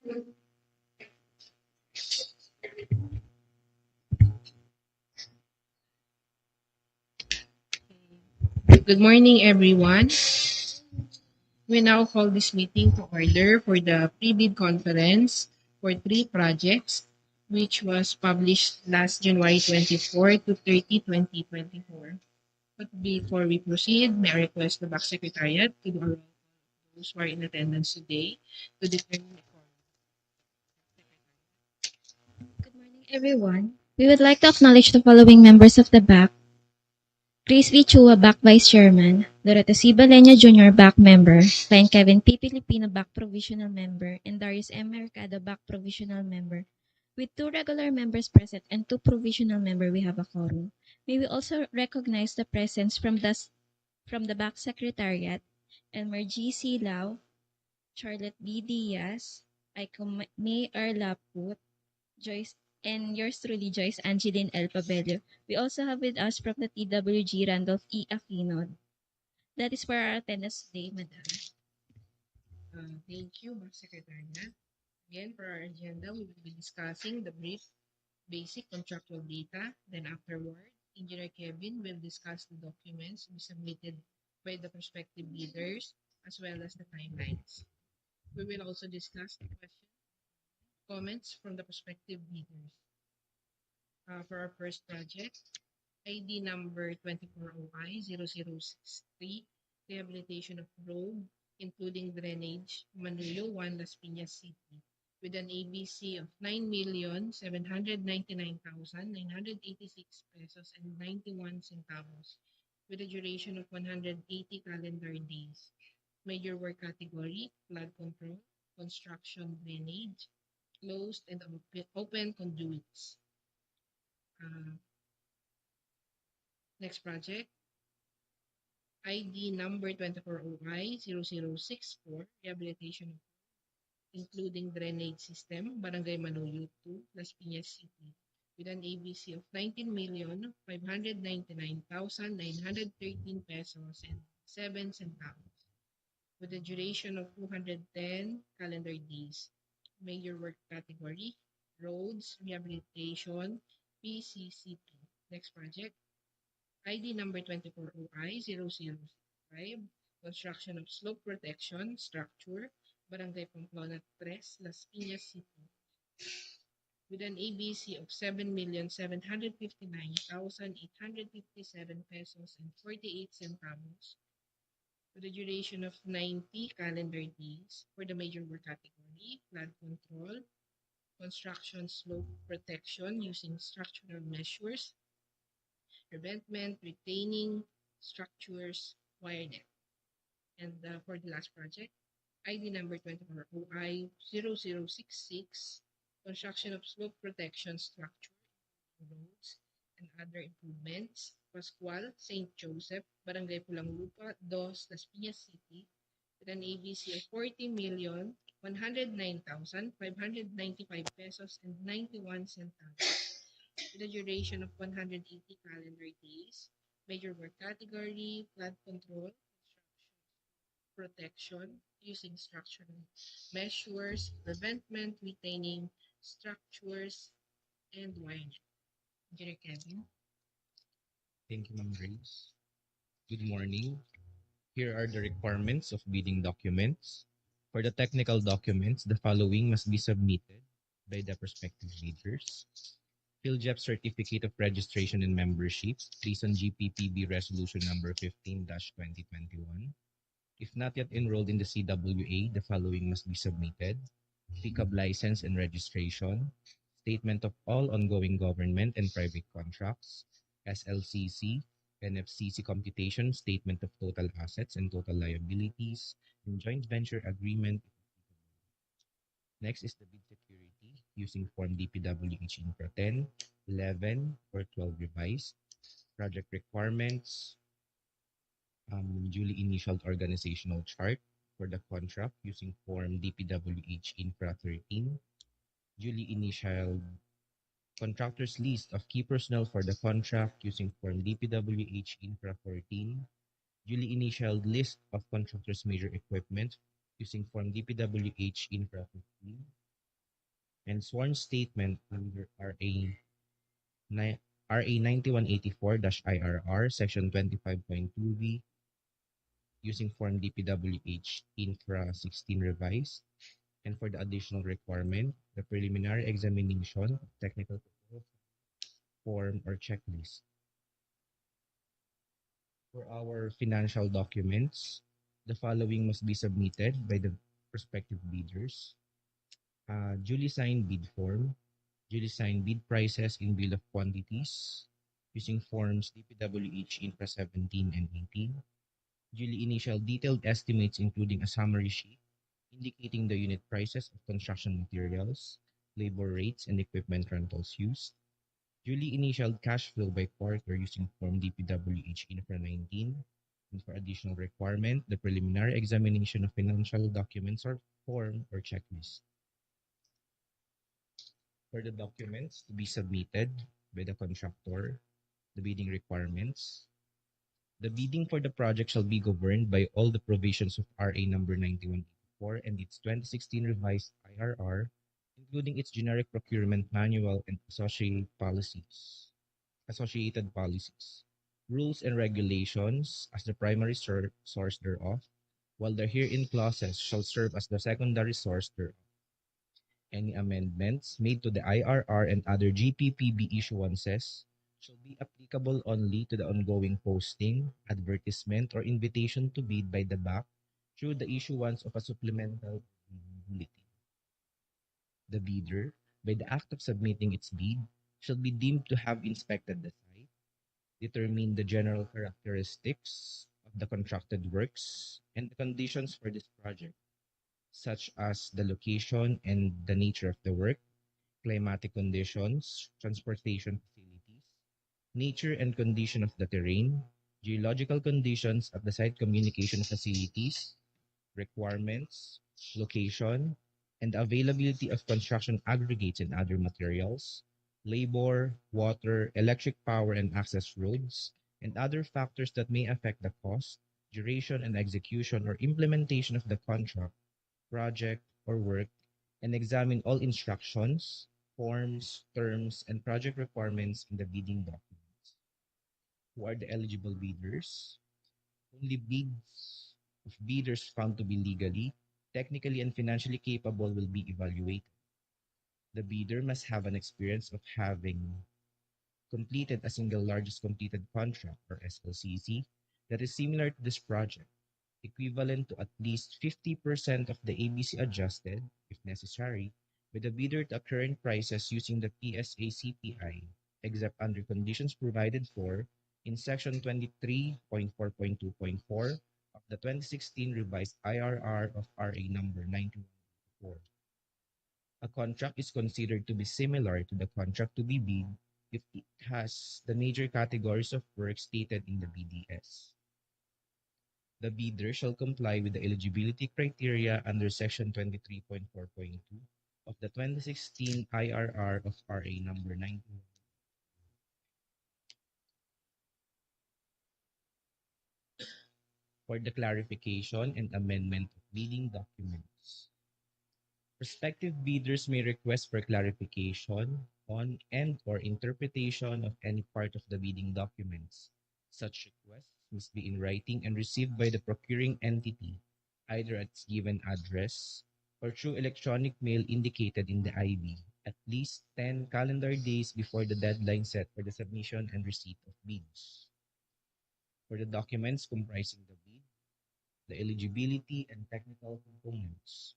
Good morning, everyone. We now call this meeting to order for the pre-bid conference for three projects, which was published last January 24 to 30, 2024. But before we proceed, may I request the back secretariat to do a roll call of those who are in attendance today to determine the quorum. Good morning, everyone. We would like to acknowledge the following members of the BAC. Chris V. Chua, BAC Vice Chairman. Dorete C. Balenya Jr., BAC Member. Klein Kevin P. Filipino, BAC Provisional Member. And Darius M. Mercado, BAC Provisional Member. With 2 regular members present and 2 provisional members, we have a quorum. May we also recognize the presence from the BAC Secretariat, Elmer G. C. Lau, Charlotte B. Diaz, May R. Laput, Joyce, and yours truly, Joyce Angeline L. Pabello. We also have with us from the TWG, Randolph E. Aquino. That is for our attendance today, Madam. Thank you, back secretariat. Again, for our agenda, we will be discussing the brief basic contractual data. Then afterward, Engineer Kevin will discuss the documents to be submitted by the prospective bidders as well as the timelines. We will also discuss the comments from the prospective bidders. For our first project, ID number 24OI0063, Rehabilitation of Road, including drainage, Manuyo, 1 LasPinas City, with an ABC of 9,799,986 pesos and 91 centavos, with a duration of 180 calendar days. Major work category, flood control, construction drainage, closed and open conduits. Next project, ID number 24OI0064, Rehabilitation, including drainage system, Barangay Manuyo 2, LasPinas City, with an ABC of 19,599,913 pesos and 7 centavos, with a duration of 210 calendar days. Major work category, roads, rehabilitation, PCCP. Next project, ID number 24OI0005, construction of slope protection structure, Barangay Pamplona 3, LasPinas City, with an ABC of 7,759,857 pesos and 48 centavos, with a duration of 90 calendar days. For the major work category, flood control, construction slope protection using structural measures, preventment, retaining structures, wire net. And for the last project, ID number 24OI0066, construction of slope protection structure, roads, and other improvements, Pascual, St. Joseph, Barangay Pulanglupa, 2, LasPinas City, with an ABC of 40,109,595 pesos and 91 centavos, with a duration of 180 calendar days. Major work category, flood control, protection using structural measures, preventment, retaining structures, and wiring. Engineer Kevin. Thank you, Ma'am Grace. Good morning. Here are the requirements of bidding documents. For the technical documents, the following must be submitted by the prospective bidders. PhilJEP Certificate of Registration and Membership, based on GPPB Resolution Number 15-2021. If not yet enrolled in the CWA, the following must be submitted: pickup license and registration, statement of all ongoing government and private contracts, SLCC, NFCC computation, statement of total assets and total liabilities, and joint venture agreement. Next is the bid security using Form DPWH Infra 10, 11, or 12 revised. Project requirements, duly initialed organizational chart for the contract using Form DPWH Infra 13, duly initialed contractors list of key personnel for the contract using Form DPWH Infra 14, duly initialed list of contractors major equipment using Form DPWH Infra 15, and sworn statement under RA 9184-IRR Section 25.2V using Form DPWH Infra 16 revised. And for the additional requirement, the preliminary examination of technical proposal form or checklist. For our financial documents, the following must be submitted by the prospective bidders. Duly signed bid form, duly signed bid prices in bill of quantities using forms DPWH Infra 17 and 18, duly initial detailed estimates including a summary sheet indicating the unit prices of construction materials, labor rates, and equipment rentals used, duly initial cash flow by quarter using form DPWH Infra 19, and for additional requirement, the preliminary examination of financial documents or form or checklist. For the documents to be submitted by the contractor, the bidding requirements. The bidding for the project shall be governed by all the provisions of RA number 9184 and its 2016 revised IRR, including its generic procurement manual and associated policies, rules and regulations as the primary source thereof, while the herein clauses shall serve as the secondary source thereof. Any amendments made to the IRR and other GPPB issuances shall be applicable only to the ongoing posting, advertisement, or invitation to bid by the BAC through the issuance of a supplemental bulletin. The bidder, by the act of submitting its bid, shall be deemed to have inspected the site, determined the general characteristics of the contracted works, and the conditions for this project, such as the location and the nature of the work, climatic conditions, transportation facilities, nature and condition of the terrain, geological conditions of the site communication facilities, requirements, location, and availability of construction aggregates and other materials, labor, water, electric power and access roads, and other factors that may affect the cost, duration, and execution or implementation of the contract, project, or work, and examine all instructions, forms, terms, and project requirements in the bidding documents. Who are the eligible bidders? Only bids of bidders found to be legally, technically, and financially capable will be evaluated. The bidder must have an experience of having completed a single largest completed contract or SLCC that is similar to this project, equivalent to at least 50% of the ABC adjusted, if necessary, by the bidder to current prices using the PSA CPI, except under conditions provided for in Section 23.4.2.4 of the 2016 revised IRR of RA number 9184. A contract is considered to be similar to the contract to be bid if it has the major categories of work stated in the BDS. The bidder shall comply with the eligibility criteria under Section 23.4.2 of the 2016 IRR of RA number 19. For the clarification and amendment of bidding documents. Prospective bidders may request for clarification on and/or interpretation of any part of the bidding documents. Such requests must be in writing and received by the procuring entity, either at its given address or through electronic mail indicated in the IB, at least 10 calendar days before the deadline set for the submission and receipt of bids. For the documents comprising the bid, the eligibility and technical components.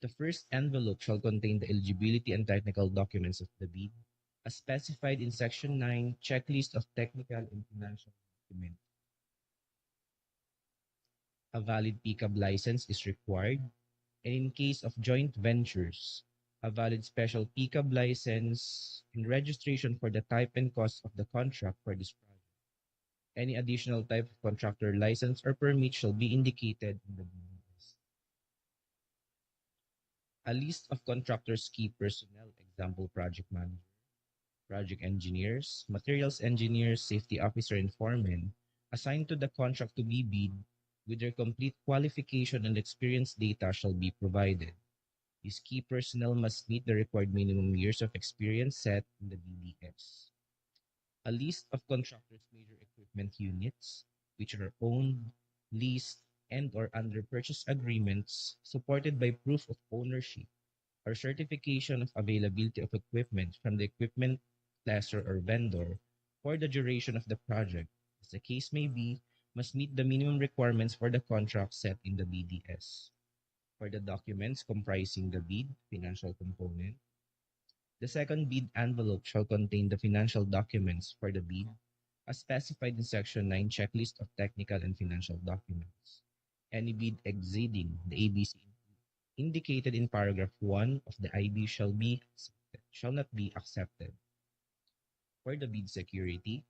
The first envelope shall contain the eligibility and technical documents of the bid, as specified in Section 9, Checklist of Technical and Financial Documents. A valid PCAB license is required, and in case of joint ventures, a valid special PCAB license and registration for the type and cost of the contract for this project. Any additional type of contractor license or permit shall be indicated in the BDS. A list of contractors' key personnel, example project manager, project engineers, materials engineers, safety officer, and foremen assigned to the contract to be bid with their complete qualification and experience data shall be provided. These key personnel must meet the required minimum years of experience set in the BDS. A list of contractors' major equipment units, which are owned, leased, and/or under purchase agreements supported by proof of ownership or certification of availability of equipment from the equipment lessor or vendor for the duration of the project, as the case may be, must meet the minimum requirements for the contract set in the BDS. For the documents comprising the bid financial component, the second bid envelope shall contain the financial documents for the bid as specified in Section 9 Checklist of Technical and Financial Documents. Any bid exceeding the ABC indicated in paragraph 1 of the IB shall not be accepted. For the bid security,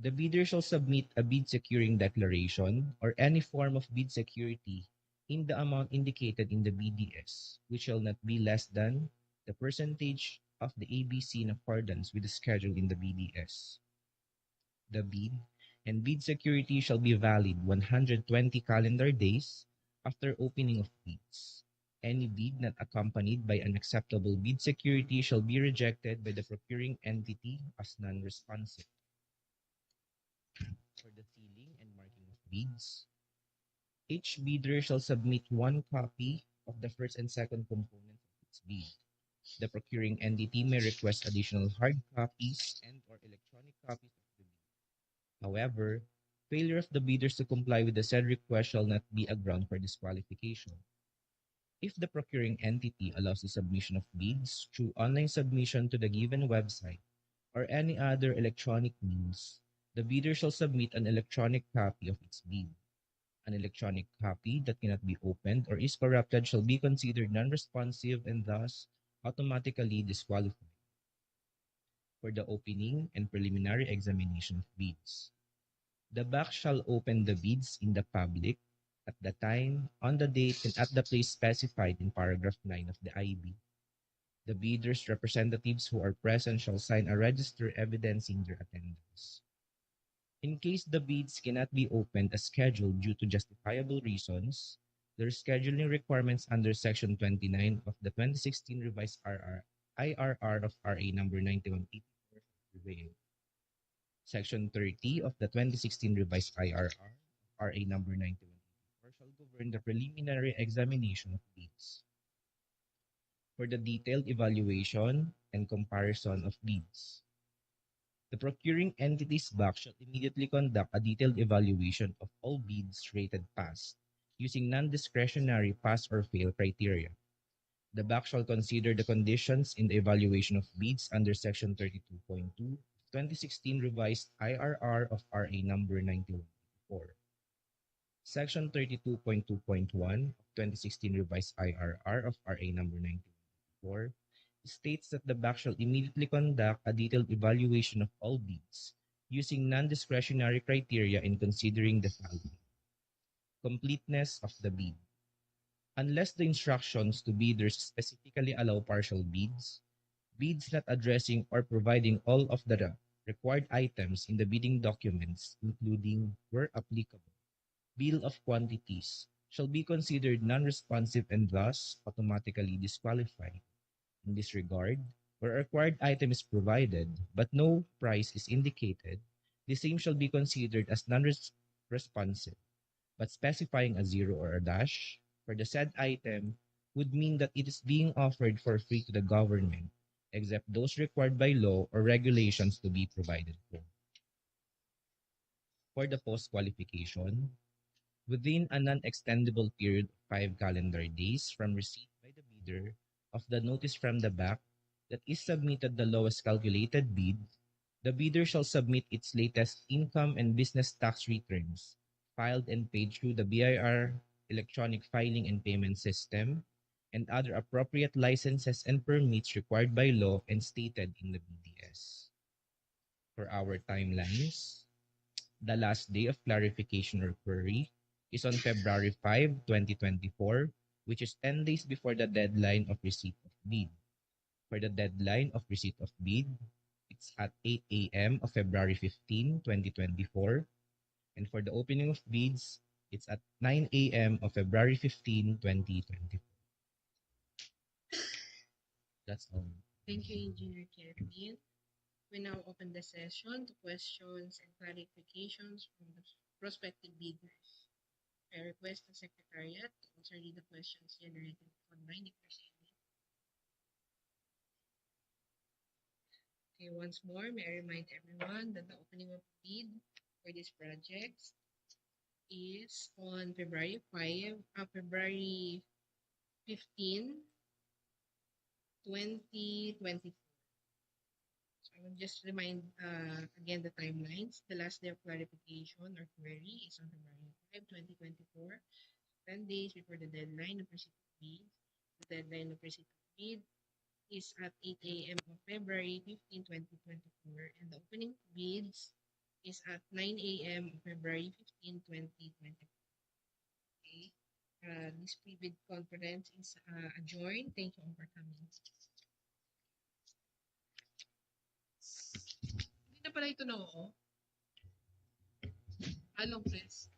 the bidder shall submit a bid securing declaration or any form of bid security in the amount indicated in the BDS, which shall not be less than the percentage of the ABC in accordance with the schedule in the BDS. The bid and bid security shall be valid 120 calendar days after opening of bids. Any bid not accompanied by an acceptable bid security shall be rejected by the procuring entity as non-responsive. For the sealing and marking of bids, each bidder shall submit one copy of the first and second components of its bid. The procuring entity may request additional hard copies and/or electronic copies of the bid. However, failure of the bidders to comply with the said request shall not be a ground for disqualification. If the procuring entity allows the submission of bids through online submission to the given website or any other electronic means, the bidder shall submit an electronic copy of its bid. An electronic copy that cannot be opened or is corrupted shall be considered non-responsive and thus automatically disqualified. For the opening and preliminary examination of bids, the BAC shall open the bids in the public at the time, on the date, and at the place specified in paragraph 9 of the IB. The bidders' representatives who are present shall sign a register evidencing their attendance. In case the bids cannot be opened as scheduled due to justifiable reasons, the scheduling requirements under Section 29 of the 2016 revised IRR of RA number 9184 prevail. Section 30 of the 2016 revised IRR RA number 9184 shall govern the preliminary examination of bids. For the detailed evaluation and comparison of bids, the procuring entity's BAC shall immediately conduct a detailed evaluation of all bids rated pass using non-discretionary pass or fail criteria. The BAC shall consider the conditions in the evaluation of bids under Section 32.2, 2016 revised IRR of RA number 9184. Section 32.2.1 of 2016 revised IRR of RA number 9184 states that the BAC shall immediately conduct a detailed evaluation of all bids using non-discretionary criteria in considering the following: completeness of the bid. Unless the instructions to bidders specifically allow partial bids, bids not addressing or providing all of the required items in the bidding documents, including, where applicable, bill of quantities, shall be considered non-responsive and thus automatically disqualified. In this regard, where a required item is provided but no price is indicated, the same shall be considered as non-responsive, but specifying a zero or a dash for the said item would mean that it is being offered for free to the government, except those required by law or regulations to be provided for. For the post-qualification, within a non-extendable period of 5 calendar days from receipt by the bidder of the notice from the BAC that is submitted the lowest calculated bid, the bidder shall submit its latest income and business tax returns, filed and paid through the BIR electronic filing and payment system, and other appropriate licenses and permits required by law and stated in the BDS. For our timelines, the last day of clarification or query is on February 5, 2024, which is 10 days before the deadline of receipt of bid. For the deadline of receipt of bid, it's at 8 a.m. of February 15, 2024. And for the opening of bids, it's at 9 a.m. of February 15, 2024. That's all. Thank you, Engineer Kevin. We now open the session to questions and clarifications from the prospective bidders. I request the Secretariat to also read the questions generated online if there's any. Okay, once more, may I remind everyone that the opening of bid for these projects is on February 15, 2024. So I will just remind again the timelines. The last day of clarification or query is on February 5, 2024, 10 days before the deadline of receipt of bid. The deadline of receipt of bid is at 8 a.m. on February 15, 2024, and the opening of bids is at 9 a.m. on February 15, 2024. Okay. This pre-bid conference is adjourned. Thank you all for coming. Hindi na pala ito na oo. Anong press?